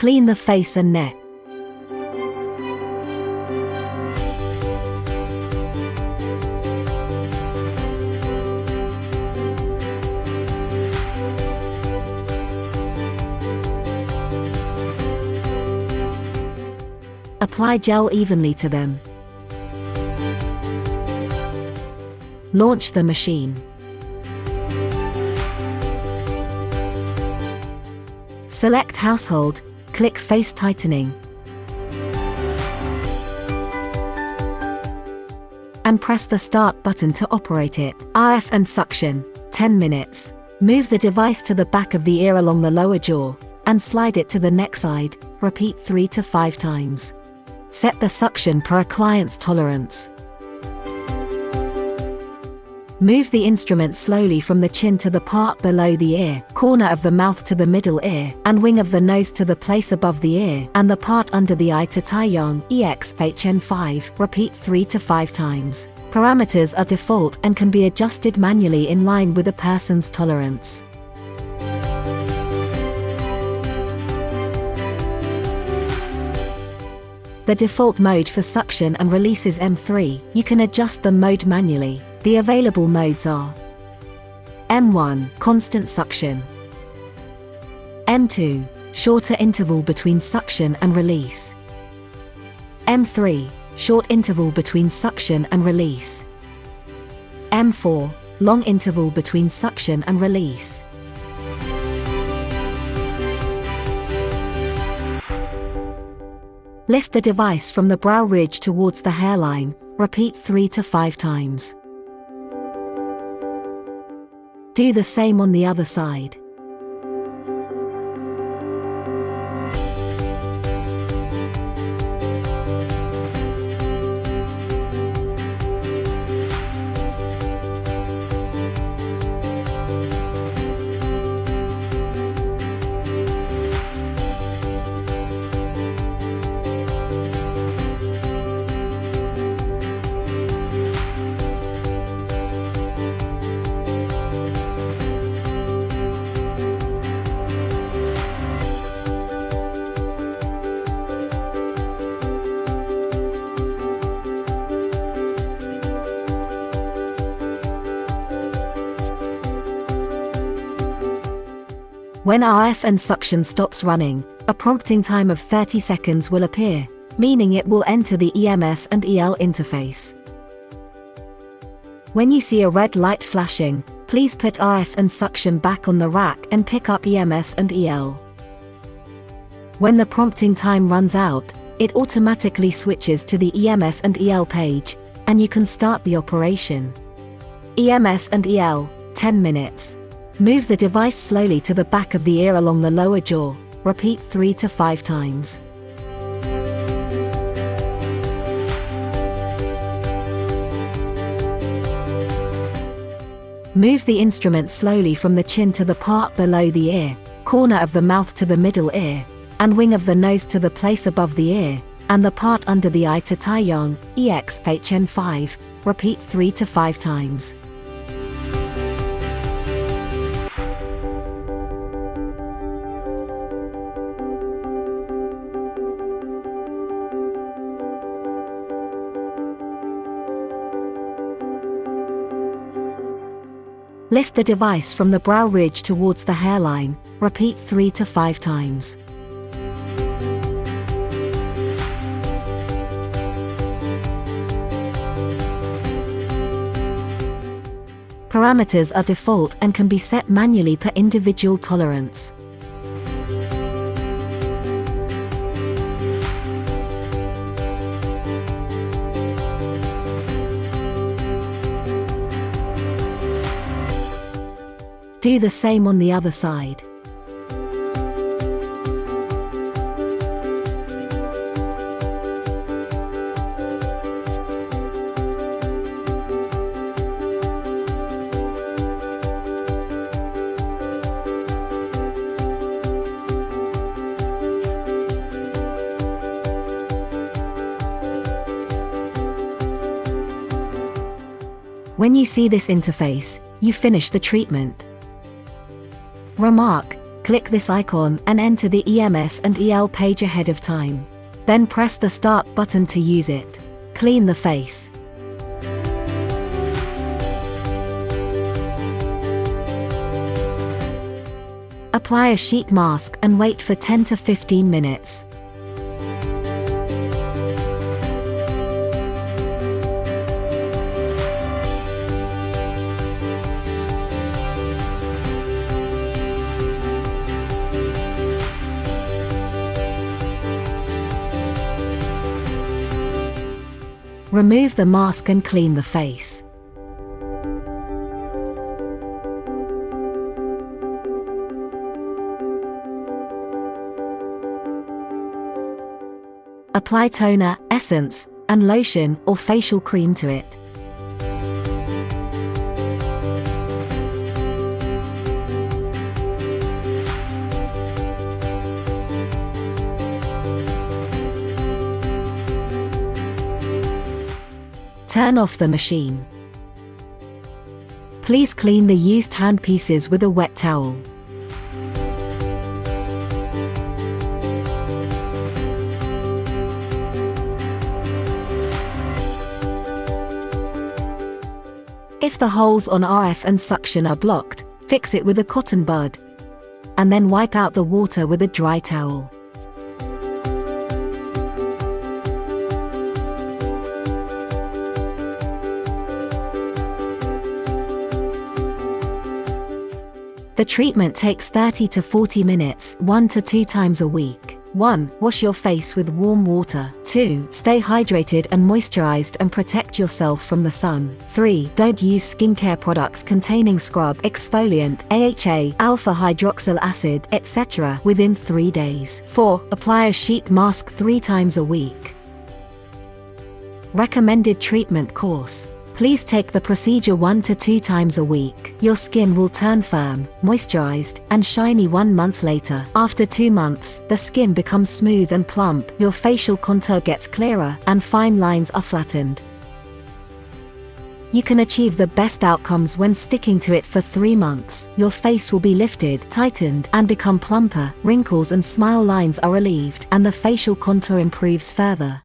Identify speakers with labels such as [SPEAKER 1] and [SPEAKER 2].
[SPEAKER 1] Clean the face and neck. Apply gel evenly to them. Launch the machine. Select Household, click Face Tightening, and press the Start button to operate it. RF and suction, 10 minutes. Move the device to the back of the ear along the lower jaw, and slide it to the neck side. Repeat 3 to 5 times. Set the suction per a client's tolerance. Move the instrument slowly from the chin to the part below the ear, corner of the mouth to the middle ear, and wing of the nose to the place above the ear, and the part under the eye to Taiyang Cavitation 5. Repeat 3 to 5 times. Parameters are default and can be adjusted manually in line with a person's tolerance. The default mode for suction and release is M3. You can adjust the mode manually. The available modes are M1, constant suction. M2, shorter interval between suction and release. M3, short interval between suction and release. M4, long interval between suction and release. Lift the device from the brow ridge towards the hairline. Repeat 3 to 5 times. Do the same on the other side. When RF and suction stops running, a prompting time of 30 seconds will appear, meaning it will enter the EMS and EL interface. When you see a red light flashing, please put RF and suction back on the rack and pick up EMS and EL. When the prompting time runs out, it automatically switches to the EMS and EL page, and you can start the operation. EMS and EL, 10 minutes. Move the device slowly to the back of the ear along the lower jaw. Repeat 3 to 5 times. Move the instrument slowly from the chin to the part below the ear, corner of the mouth to the middle ear, and wing of the nose to the place above the ear, and the part under the eye to Taiyang Cavitation 5. Repeat 3 to 5 times. Lift the device from the brow ridge towards the hairline. Repeat 3 to 5 times. Parameters are default and can be set manually per individual tolerance. Do the same on the other side. When you see this interface, you finish the treatment. Remark: Click this icon and enter the EMS and EL page ahead of time. Then press the Start button to use it. Clean the face. Apply a sheet mask and wait for 10 to 15 minutes. Remove the mask and clean the face. Apply toner, essence, and lotion or facial cream to it. Turn off the machine. Please clean the used handpieces with a wet towel. If the holes on RF and suction are blocked, fix it with a cotton bud. And then wipe out the water with a dry towel. The treatment takes 30 to 40 minutes, 1 to 2 times a week. 1. Wash your face with warm water. 2. Stay hydrated and moisturized and protect yourself from the sun. 3. Don't use skincare products containing scrub, exfoliant, AHA, alpha hydroxyl acid, etc. within 3 days. 4. Apply a sheet mask 3 times a week. Recommended treatment course. Please take the procedure 1 to 2 times a week. Your skin will turn firm, moisturized, and shiny 1 month later. After 2 months, the skin becomes smooth and plump, your facial contour gets clearer, and fine lines are flattened. You can achieve the best outcomes when sticking to it for 3 months. Your face will be lifted, tightened, and become plumper, wrinkles and smile lines are relieved, and the facial contour improves further.